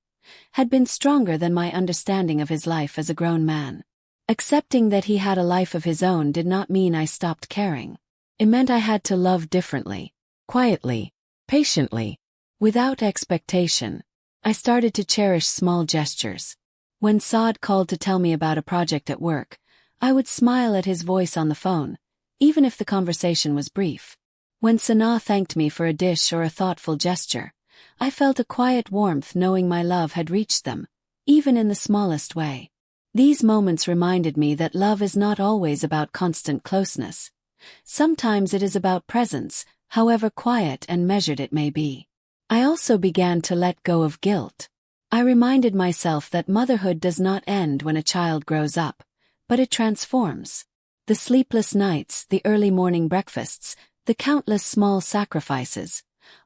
had been stronger than my understanding of his life as a grown man. Accepting that he had a life of his own did not mean I stopped caring. It meant I had to love differently, quietly, patiently, without expectation. I started to cherish small gestures. When Saad called to tell me about a project at work, I would smile at his voice on the phone, even if the conversation was brief. When Sanaa thanked me for a dish or a thoughtful gesture, I felt a quiet warmth knowing my love had reached them, even in the smallest way. These moments reminded me that love is not always about constant closeness. Sometimes it is about presence, however quiet and measured it may be. I also began to let go of guilt. I reminded myself that motherhood does not end when a child grows up, but it transforms. The sleepless nights, the early morning breakfasts, the countless small sacrifices,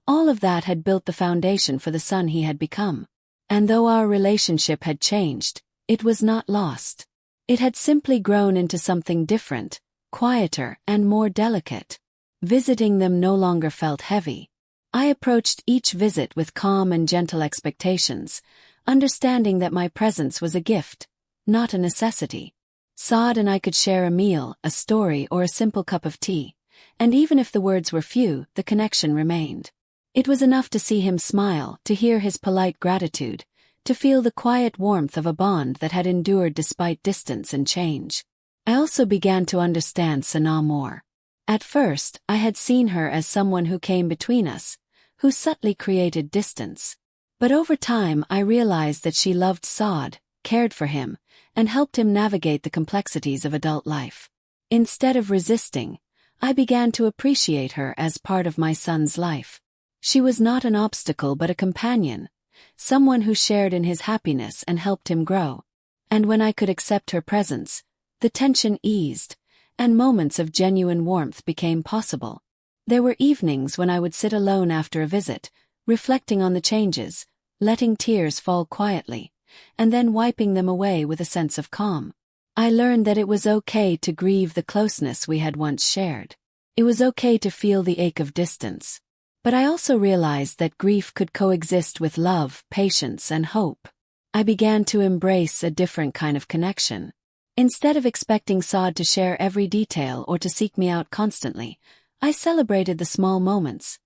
all of that had built the foundation for the son he had become. And though our relationship had changed, it was not lost. It had simply grown into something different, quieter, and more delicate. Visiting them no longer felt heavy. I approached each visit with calm and gentle expectations, understanding that my presence was a gift, not a necessity. Saad and I could share a meal, a story, or a simple cup of tea, and even if the words were few, the connection remained. It was enough to see him smile, to hear his polite gratitude, to feel the quiet warmth of a bond that had endured despite distance and change. I also began to understand Sanaa more. At first, I had seen her as someone who came between us, who subtly created distance. But over time I realized that she loved Saad, cared for him, and helped him navigate the complexities of adult life. Instead of resisting, I began to appreciate her as part of my son's life. She was not an obstacle but a companion, someone who shared in his happiness and helped him grow. And when I could accept her presence, the tension eased, and moments of genuine warmth became possible. There were evenings when I would sit alone after a visit, reflecting on the changes, letting tears fall quietly, and then wiping them away with a sense of calm. I learned that it was okay to grieve the closeness we had once shared. It was okay to feel the ache of distance. But I also realized that grief could coexist with love, patience, and hope. I began to embrace a different kind of connection. Instead of expecting Saad to share every detail or to seek me out constantly, I celebrated the small moments.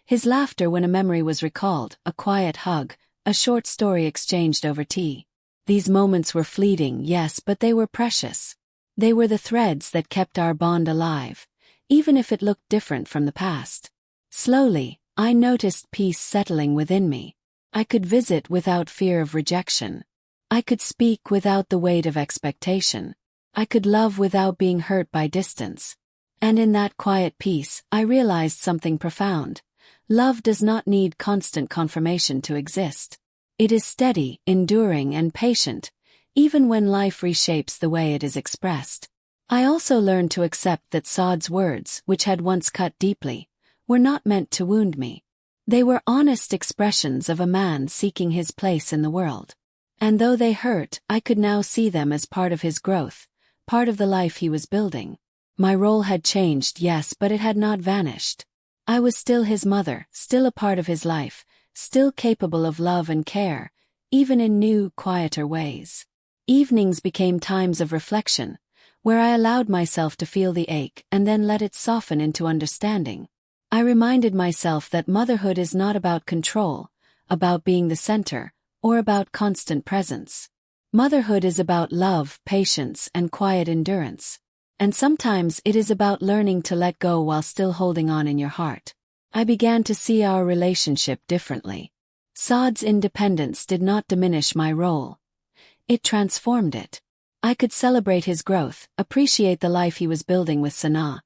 His laughter when a memory was recalled, a quiet hug, a short story exchanged over tea. These moments were fleeting, yes, but they were precious. They were the threads that kept our bond alive, even if it looked different from the past. Slowly, I noticed peace settling within me. I could visit without fear of rejection. I could speak without the weight of expectation. I could love without being hurt by distance. And in that quiet peace, I realized something profound. Love does not need constant confirmation to exist. It is steady, enduring, and patient, even when life reshapes the way it is expressed. I also learned to accept that Saad's words, which had once cut deeply, were not meant to wound me. They were honest expressions of a man seeking his place in the world. And though they hurt, I could now see them as part of his growth, part of the life he was building. My role had changed, yes, but it had not vanished. I was still his mother, still a part of his life, still capable of love and care, even in new, quieter ways. Evenings became times of reflection, where I allowed myself to feel the ache and then let it soften into understanding. I reminded myself that motherhood is not about control, about being the center, or about constant presence. Motherhood is about love, patience, and quiet endurance. And sometimes it is about learning to let go while still holding on in your heart. I began to see our relationship differently. Saad's independence did not diminish my role. It transformed it. I could celebrate his growth, appreciate the life he was building with Sanaa,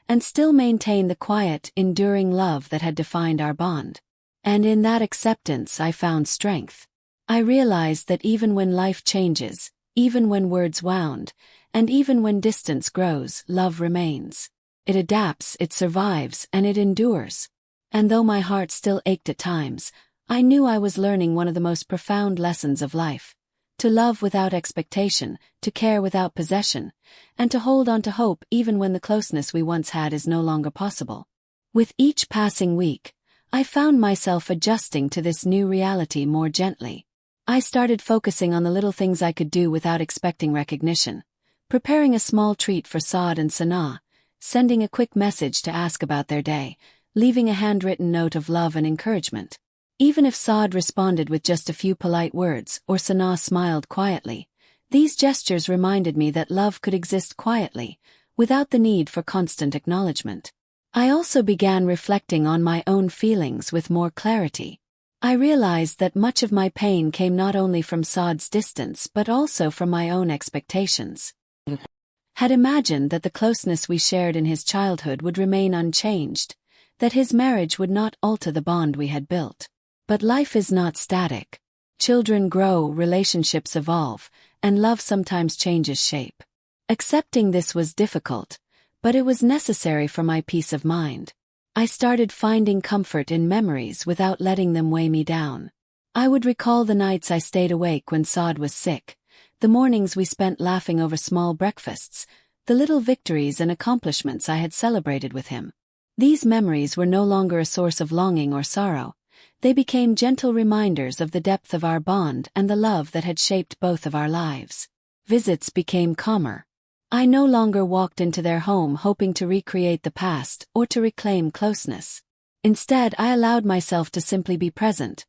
and still maintain the quiet, enduring love that had defined our bond. And in that acceptance I found strength. I realized that even when life changes, even when words wound, and even when distance grows, love remains. It adapts, it survives, and it endures. And though my heart still ached at times, I knew I was learning one of the most profound lessons of life. To love without expectation, to care without possession, and to hold on to hope even when the closeness we once had is no longer possible. With each passing week, I found myself adjusting to this new reality more gently. I started focusing on the little things I could do without expecting recognition. Preparing a small treat for Saad and Sanaa, sending a quick message to ask about their day, leaving a handwritten note of love and encouragement. Even if Saad responded with just a few polite words or Sanaa smiled quietly, these gestures reminded me that love could exist quietly, without the need for constant acknowledgement. I also began reflecting on my own feelings with more clarity. I realized that much of my pain came not only from Saad's distance but also from my own expectations. Had imagined that the closeness we shared in his childhood would remain unchanged, that his marriage would not alter the bond we had built. But life is not static. Children grow, relationships evolve, and love sometimes changes shape. Accepting this was difficult, but it was necessary for my peace of mind. I started finding comfort in memories without letting them weigh me down. I would recall the nights I stayed awake when Saad was sick, the mornings we spent laughing over small breakfasts, the little victories and accomplishments I had celebrated with him. These memories were no longer a source of longing or sorrow. They became gentle reminders of the depth of our bond and the love that had shaped both of our lives. Visits became calmer. I no longer walked into their home hoping to recreate the past or to reclaim closeness. Instead, I allowed myself to simply be present,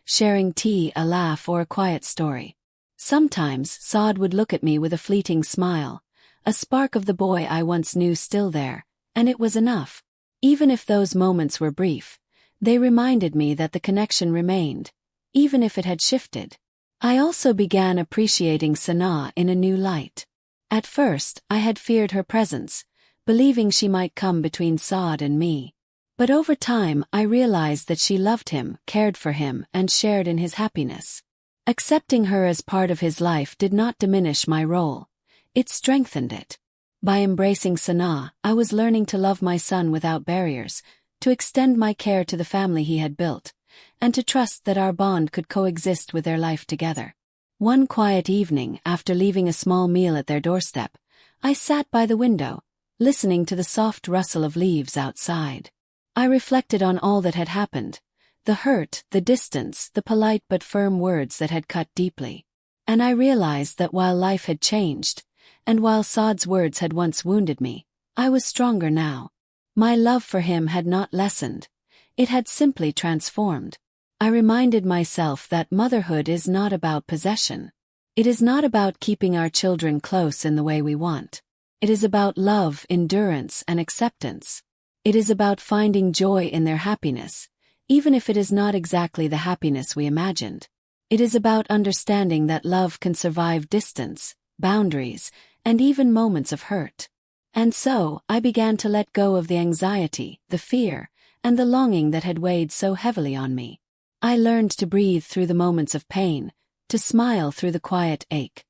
sharing tea, a laugh, or a quiet story. Sometimes, Saad would look at me with a fleeting smile, a spark of the boy I once knew still there, and it was enough. Even if those moments were brief, they reminded me that the connection remained, even if it had shifted. I also began appreciating Sanaa in a new light. At first, I had feared her presence, believing she might come between Saad and me. But over time, I realized that she loved him, cared for him, and shared in his happiness. Accepting her as part of his life did not diminish my role. It strengthened it. By embracing Sanaa, I was learning to love my son without barriers, to extend my care to the family he had built, and to trust that our bond could coexist with their life together. One quiet evening, after leaving a small meal at their doorstep, I sat by the window, listening to the soft rustle of leaves outside. I reflected on all that had happened, the hurt, the distance, the polite but firm words that had cut deeply. And I realized that while life had changed, and while Saad's words had once wounded me, I was stronger now. My love for him had not lessened. It had simply transformed. I reminded myself that motherhood is not about possession. It is not about keeping our children close in the way we want. It is about love, endurance, and acceptance. It is about finding joy in their happiness, even if it is not exactly the happiness we imagined. It is about understanding that love can survive distance, boundaries, and even moments of hurt. And so, I began to let go of the anxiety, the fear, and the longing that had weighed so heavily on me. I learned to breathe through the moments of pain, to smile through the quiet ache,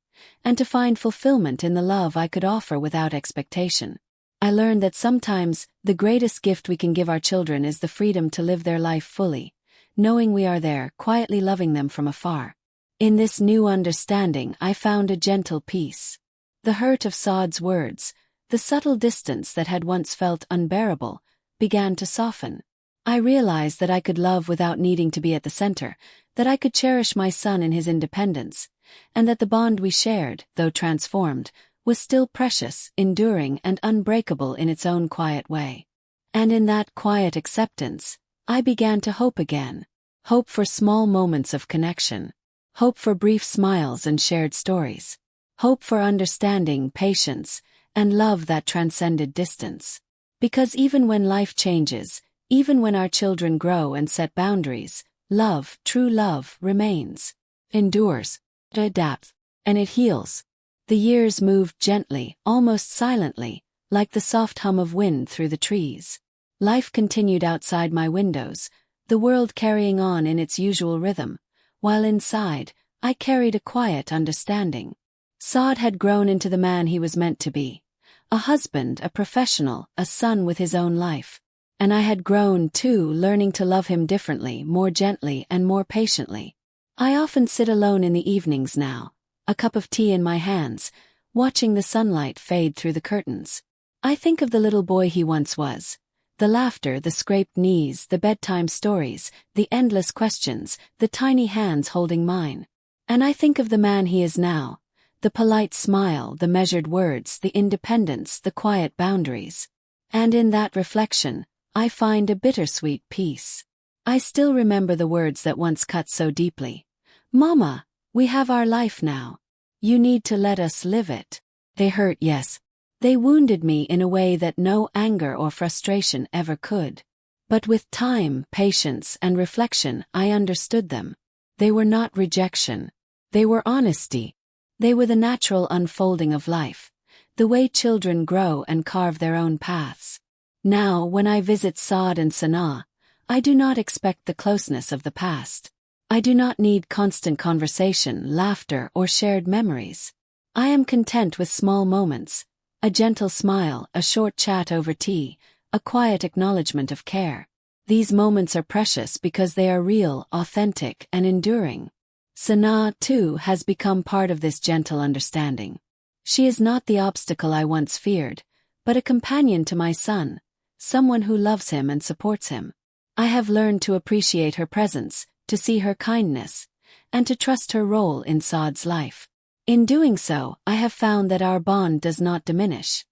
and to find fulfillment in the love I could offer without expectation. I learned that sometimes, the greatest gift we can give our children is the freedom to live their life fully, knowing we are there, quietly loving them from afar. In this new understanding, I found a gentle peace. The hurt of Saad's words, the subtle distance that had once felt unbearable, began to soften. I realized that I could love without needing to be at the center, that I could cherish my son in his independence, and that the bond we shared, though transformed, was still precious, enduring, and unbreakable in its own quiet way. And in that quiet acceptance, I began to hope again. Hope for small moments of connection. Hope for brief smiles and shared stories. Hope for understanding, patience, and love that transcended distance. Because even when life changes, even when our children grow and set boundaries, Love, true love, remains, endures, adapts, and it heals. The years moved gently, almost silently, like the soft hum of wind through the trees. Life continued outside my windows, the world carrying on in its usual rhythm, while inside, I carried a quiet understanding. Saad had grown into the man he was meant to be. A husband, a professional, a son with his own life. And I had grown, too, learning to love him differently, more gently and more patiently. I often sit alone in the evenings now, a cup of tea in my hands, watching the sunlight fade through the curtains. I think of the little boy he once was. The laughter, the scraped knees, the bedtime stories, the endless questions, the tiny hands holding mine. And I think of the man he is now. The polite smile, the measured words, the independence, the quiet boundaries. And in that reflection, I find a bittersweet peace. I still remember the words that once cut so deeply. "Mama, we have our life now. You need to let us live it." They hurt, yes. They wounded me in a way that no anger or frustration ever could. But with time, patience, and reflection, I understood them. They were not rejection. They were honesty. They were the natural unfolding of life, the way children grow and carve their own paths. Now, when I visit Saad and Sanaa, I do not expect the closeness of the past. I do not need constant conversation, laughter, or shared memories. I am content with small moments, a gentle smile, a short chat over tea, a quiet acknowledgement of care. These moments are precious because they are real, authentic, and enduring. Sanaa, too, has become part of this gentle understanding. She is not the obstacle I once feared, but a companion to my son, someone who loves him and supports him. I have learned to appreciate her presence, to see her kindness, and to trust her role in Saad's life. In doing so, I have found that our bond does not diminish.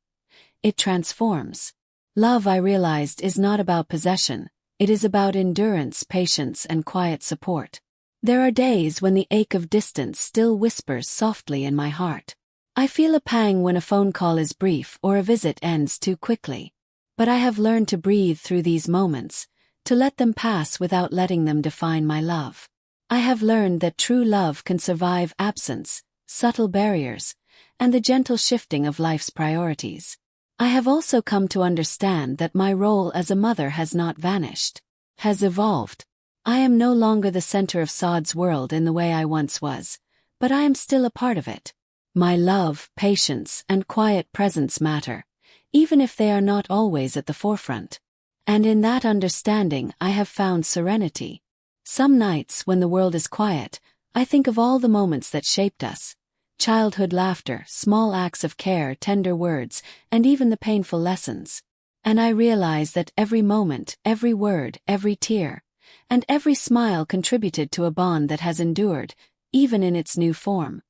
It transforms. Love, I realized, is not about possession. It is about endurance, patience, and quiet support. There are days when the ache of distance still whispers softly in my heart. I feel a pang when a phone call is brief or a visit ends too quickly. But I have learned to breathe through these moments, to let them pass without letting them define my love. I have learned that true love can survive absence, subtle barriers, and the gentle shifting of life's priorities. I have also come to understand that my role as a mother has not vanished, has evolved. I am no longer the center of Saad's world in the way I once was, but I am still a part of it. My love, patience, and quiet presence matter, even if they are not always at the forefront. And in that understanding, I have found serenity. Some nights, when the world is quiet, I think of all the moments that shaped us. Childhood laughter, small acts of care, tender words, and even the painful lessons. And I realize that every moment, every word, every tear, and every smile contributed to a bond that has endured, even in its new form.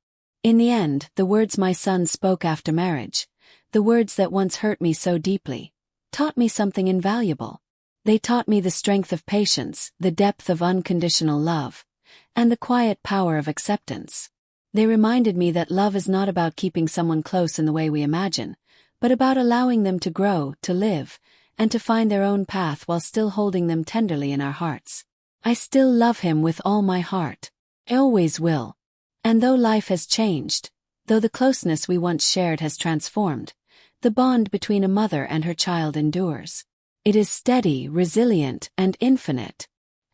In the end, the words my son spoke after marriage, the words that once hurt me so deeply, taught me something invaluable. They taught me the strength of patience, the depth of unconditional love, and the quiet power of acceptance. They reminded me that love is not about keeping someone close in the way we imagine, but about allowing them to grow, to live, and to find their own path while still holding them tenderly in our hearts. I still love him with all my heart. I always will. And though life has changed, though the closeness we once shared has transformed, the bond between a mother and her child endures. It is steady, resilient, and infinite.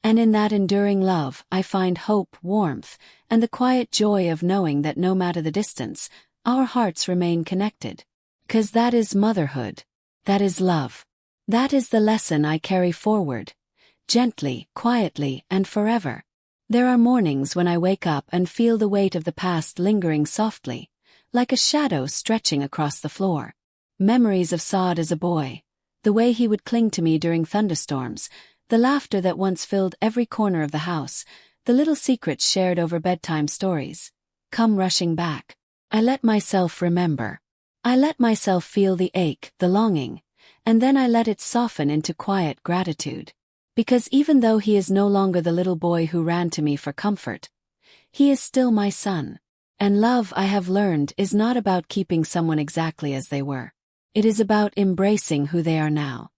And in that enduring love, I find hope, warmth, and the quiet joy of knowing that no matter the distance, our hearts remain connected. 'Cause that is motherhood. That is love. That is the lesson I carry forward, gently, quietly, and forever. There are mornings when I wake up and feel the weight of the past lingering softly, like a shadow stretching across the floor. Memories of Saad as a boy, the way he would cling to me during thunderstorms, the laughter that once filled every corner of the house, the little secrets shared over bedtime stories, come rushing back. I let myself remember. I let myself feel the ache, the longing, and then I let it soften into quiet gratitude. Because even though he is no longer the little boy who ran to me for comfort, he is still my son. And love, I have learned, is not about keeping someone exactly as they were. It is about embracing who they are now.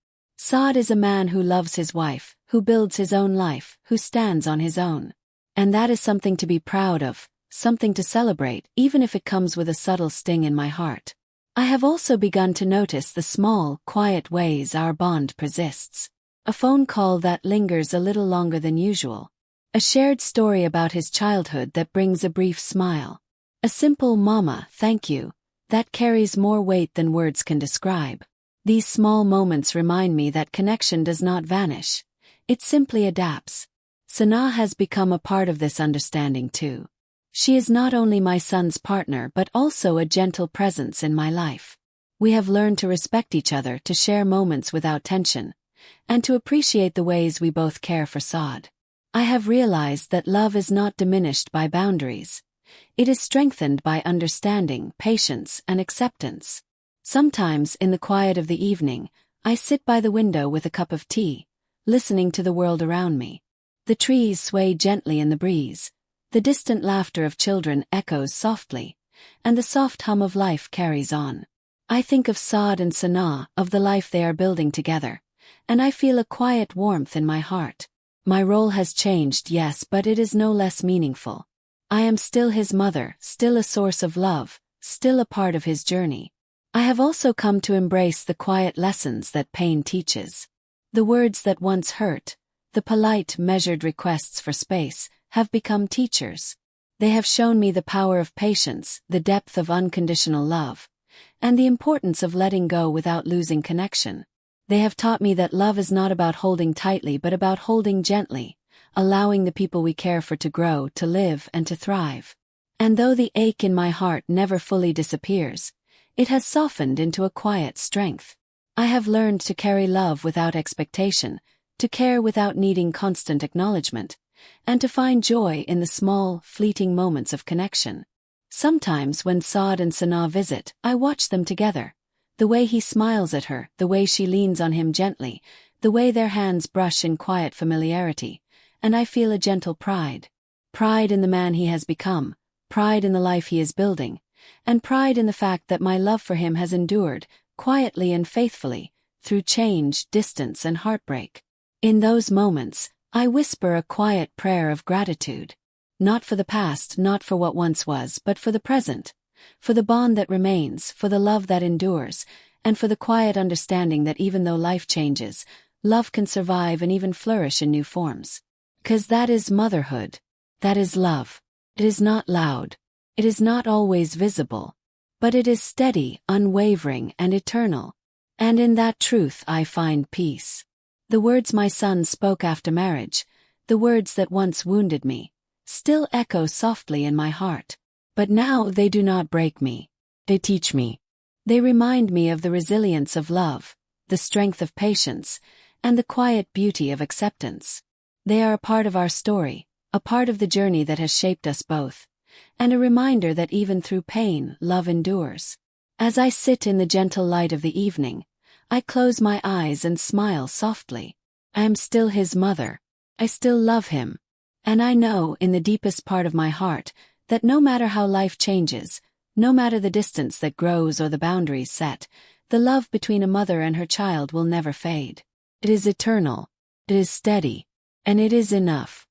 Saad is a man who loves his wife, who builds his own life, who stands on his own. And that is something to be proud of, something to celebrate, even if it comes with a subtle sting in my heart. I have also begun to notice the small, quiet ways our bond persists. A phone call that lingers a little longer than usual. A shared story about his childhood that brings a brief smile. A simple "Mama, thank you," that carries more weight than words can describe. These small moments remind me that connection does not vanish. It simply adapts. Sanaa has become a part of this understanding too. She is not only my son's partner but also a gentle presence in my life. We have learned to respect each other, to share moments without tension, and to appreciate the ways we both care for Saad. I have realized that love is not diminished by boundaries. It is strengthened by understanding, patience, and acceptance. Sometimes, in the quiet of the evening, I sit by the window with a cup of tea, listening to the world around me. The trees sway gently in the breeze. The distant laughter of children echoes softly, and the soft hum of life carries on. I think of Saad and Sanaa, of the life they are building together, and I feel a quiet warmth in my heart. My role has changed, yes, but it is no less meaningful. I am still his mother, still a source of love, still a part of his journey. I have also come to embrace the quiet lessons that pain teaches. The words that once hurt, the polite, measured requests for space, have become teachers. They have shown me the power of patience, the depth of unconditional love, and the importance of letting go without losing connection. They have taught me that love is not about holding tightly but about holding gently, allowing the people we care for to grow, to live, and to thrive. And though the ache in my heart never fully disappears, it has softened into a quiet strength. I have learned to carry love without expectation, to care without needing constant acknowledgement, and to find joy in the small, fleeting moments of connection. Sometimes when Saad and Sanaa visit, I watch them together. The way he smiles at her, the way she leans on him gently, the way their hands brush in quiet familiarity, and I feel a gentle pride. Pride in the man he has become, pride in the life he is building, and pride in the fact that my love for him has endured, quietly and faithfully, through change, distance, and heartbreak. In those moments, I whisper a quiet prayer of gratitude. Not for the past, not for what once was, but for the present. For the bond that remains, for the love that endures, and for the quiet understanding that even though life changes, love can survive and even flourish in new forms. 'Cause that is motherhood. That is love. It is not loud. It is not always visible. But it is steady, unwavering, and eternal. And in that truth I find peace. The words my son spoke after marriage, the words that once wounded me, still echo softly in my heart. But now they do not break me. They teach me. They remind me of the resilience of love, the strength of patience, and the quiet beauty of acceptance. They are a part of our story, a part of the journey that has shaped us both, and a reminder that even through pain, love endures. As I sit in the gentle light of the evening, I close my eyes and smile softly. I am still his mother. I still love him. And I know, in the deepest part of my heart, that no matter how life changes, no matter the distance that grows or the boundaries set, the love between a mother and her child will never fade. It is eternal. It is steady. And it is enough.